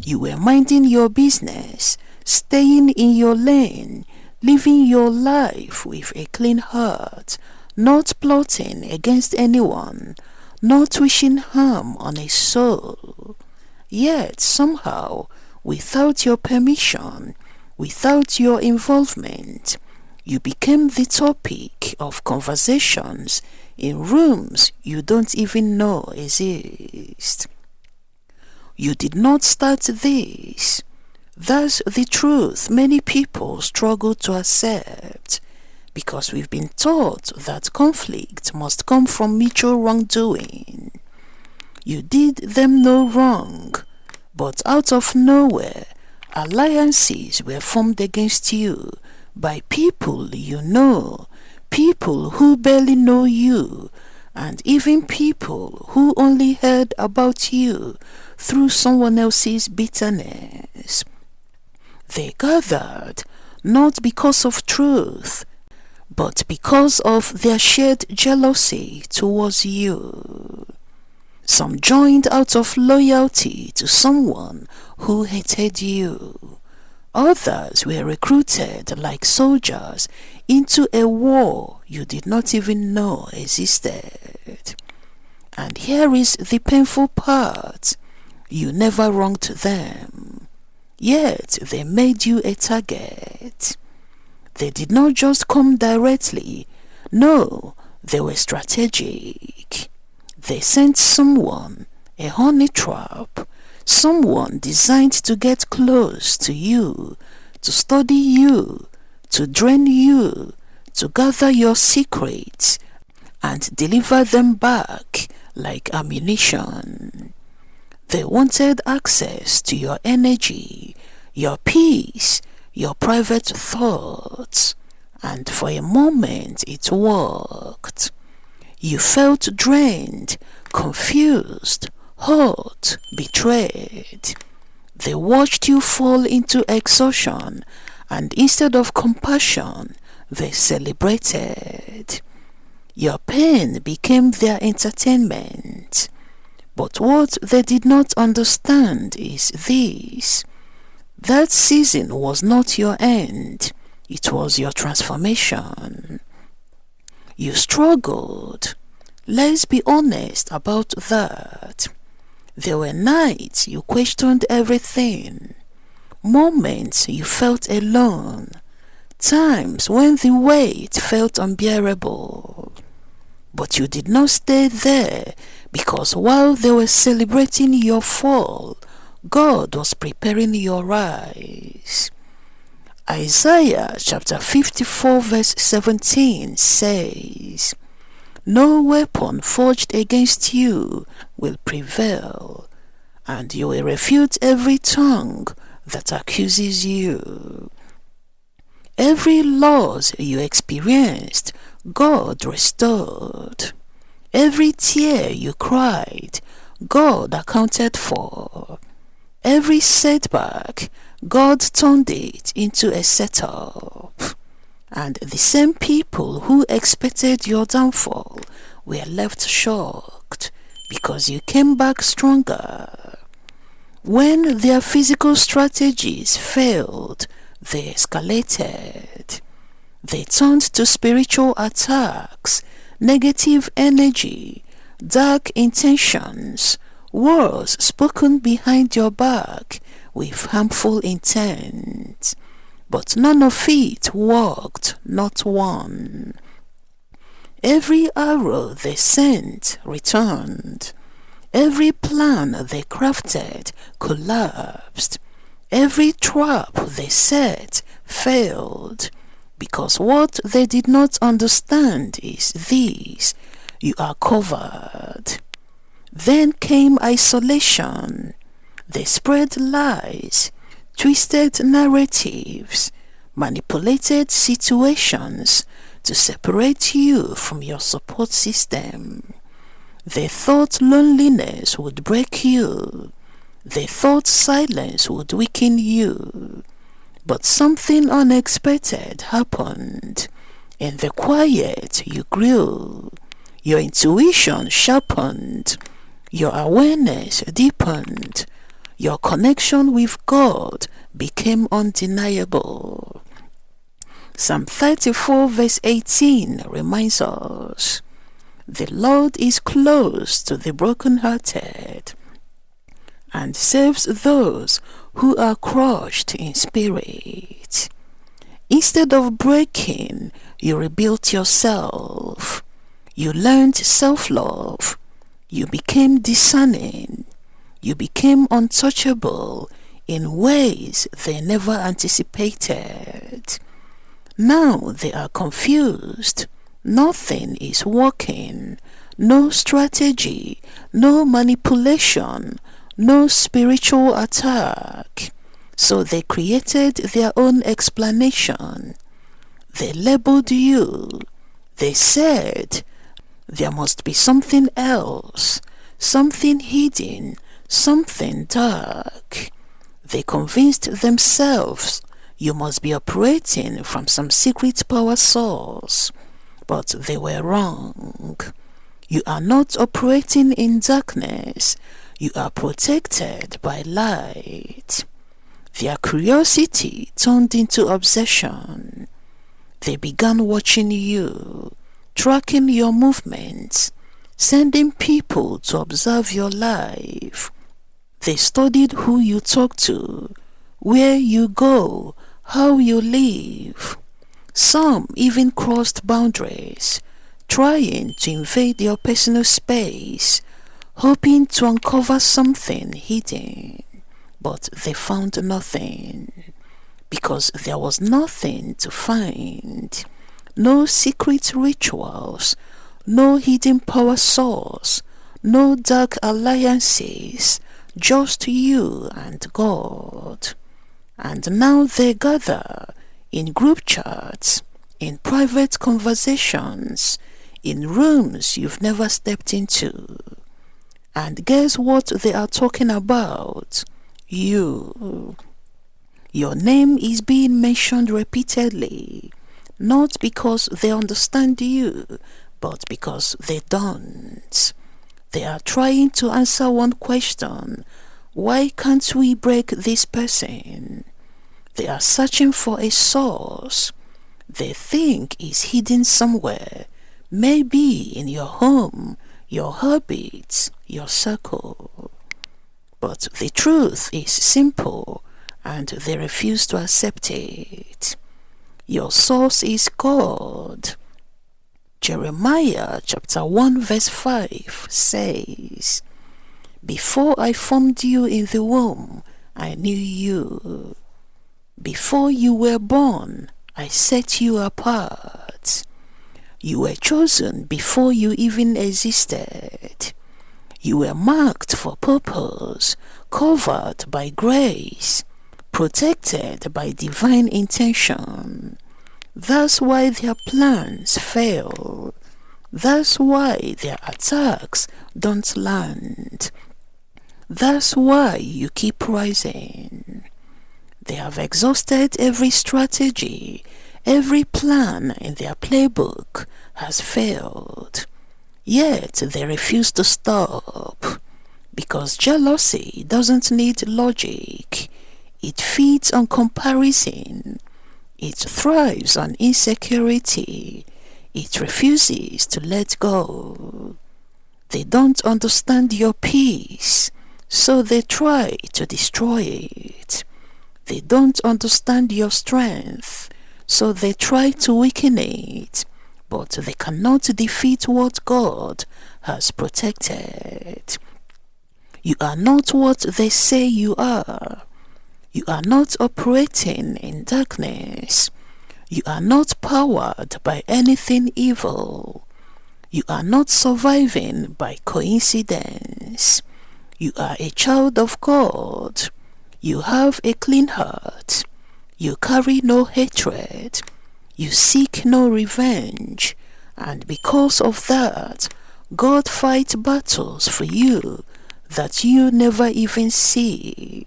You were minding your business, staying in your lane, living your life with a clean heart, not plotting against anyone, not wishing harm on a soul. Yet somehow, without your permission, without your involvement, you became the topic of conversations in rooms you don't even know exist. You did not start this. That's the truth many people struggle to accept, because we've been taught that conflict must come from mutual wrongdoing. You did them no wrong, but out of nowhere, alliances were formed against you by people you know, people who barely know you, and even people who only heard about you through someone else's bitterness. They gathered not because of truth, but because of their shared jealousy towards you. Some joined out of loyalty to someone who hated you. Others were recruited like soldiers into a war you did not even know existed. And here is the painful part. You never wronged them, yet they made you a target. They did not just come directly. No, they were strategic. They sent someone, a honey trap, someone designed to get close to you, to study you, to drain you, to gather your secrets and deliver them back like ammunition. They wanted access to your energy, your peace, your private thoughts, and for a moment it worked. You felt drained, confused, hurt, betrayed. They watched you fall into exhaustion, and instead of compassion, they celebrated. Your pain became their entertainment. But what they did not understand is this: that season was not your end, it was your transformation. You struggled. Let's be honest about that. There were nights you questioned everything, moments you felt alone, times when the weight felt unbearable. But you did not stay there, because while they were celebrating your fall, God was preparing your rise. Isaiah chapter 54 verse 17 says, "No weapon forged against you will prevail, and you will refute every tongue that accuses you." Every loss you experienced, God restored. Every tear you cried, God accounted for. Every setback, God turned it into a setup. And the same people who expected your downfall were left shocked, because you came back stronger. When their physical strategies failed, they escalated. They turned to spiritual attacks, negative energy, dark intentions, words spoken behind your back with harmful intent. But none of it worked, not one. Every arrow they sent returned. Every plan they crafted collapsed. Every trap they set failed. Because what they did not understand is this: you are covered. Then came isolation. They spread lies, twisted narratives, manipulated situations to separate you from your support system. They thought loneliness would break you. They thought silence would weaken you. But something unexpected happened. In the quiet, you grew. Your intuition sharpened. Your awareness deepened. Your connection with God became undeniable. Psalm 34 verse 18 reminds us, "The Lord is close to the brokenhearted and saves those who are crushed in spirit." Instead of breaking, you rebuilt yourself. You learned self-love. You became discerning. You became untouchable in ways they never anticipated. Now they are confused. Nothing is working. No strategy, no manipulation, no spiritual attack. So they created their own explanation. They labeled you. They said, "There must be something else, something hidden, something dark." They convinced themselves you must be operating from some secret power source, but they were wrong. You are not operating in darkness. You are protected by light. Their curiosity turned into obsession. They began watching you, tracking your movements, sending people to observe your life. They studied who you talk to, where you go, how you live. Some even crossed boundaries, trying to invade your personal space, hoping to uncover something hidden. But they found nothing, because there was nothing to find. No secret rituals, no hidden power source, no dark alliances, just you and God. And now they gather in group chats, in private conversations, in rooms you've never stepped into. And guess what they are talking about? You. Your name is being mentioned repeatedly, not because they understand you, but because they don't. They are trying to answer one question: why can't we break this person? They are searching for a source they think is hidden somewhere, maybe in your home, your habits, your circle. But the truth is simple, and they refuse to accept it. Your source is God. Jeremiah chapter 1 verse 5 says, "Before I formed you in the womb, I knew you. Before you were born, I set you apart. You were chosen before you even existed. You were marked for purpose, covered by grace, protected by divine intention. That's why their plans fail. That's why their attacks don't land. That's why you keep rising. They have exhausted every strategy. Every plan in their playbook has failed. Yet they refuse to stop, because jealousy doesn't need logic. It feeds on comparison. It thrives on insecurity. It refuses to let go. They don't understand your peace, so they try to destroy it. They don't understand your strength, so they try to weaken it. But they cannot defeat what God has protected. You are not what they say you are. You are not operating in darkness. You are not powered by anything evil. You are not surviving by coincidence. You are a child of God. You have a clean heart. You carry no hatred. You seek no revenge. And because of that, God fights battles for you that you never even see.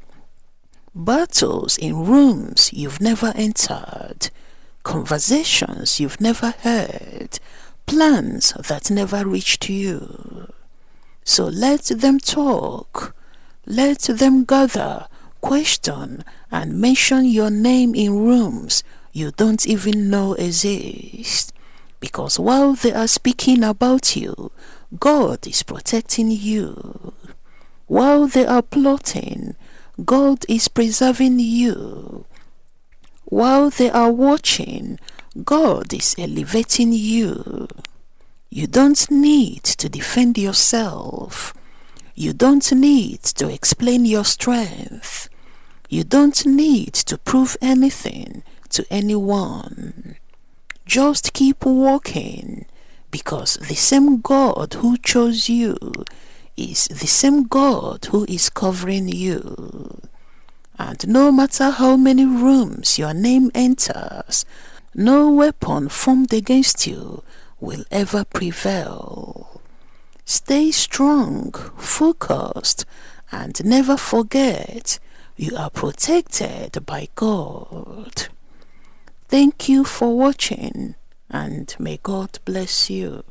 Battles in rooms you've never entered, conversations you've never heard, plans that never reached you. So let them talk. Let them gather, question, and mention your name in rooms you don't even know exist. Because while they are speaking about you, God is protecting you. While they are plotting, God is preserving you. While they are watching, God is elevating you. You don't need to defend yourself. You don't need to explain your strength. You don't need to prove anything to anyone. Just keep walking, because the same God who chose you is the same God who is covering you. And no matter how many rooms your name enters, no weapon formed against you will ever prevail. Stay strong, focused, and never forget you are protected by God. Thank you for watching, and may God bless you.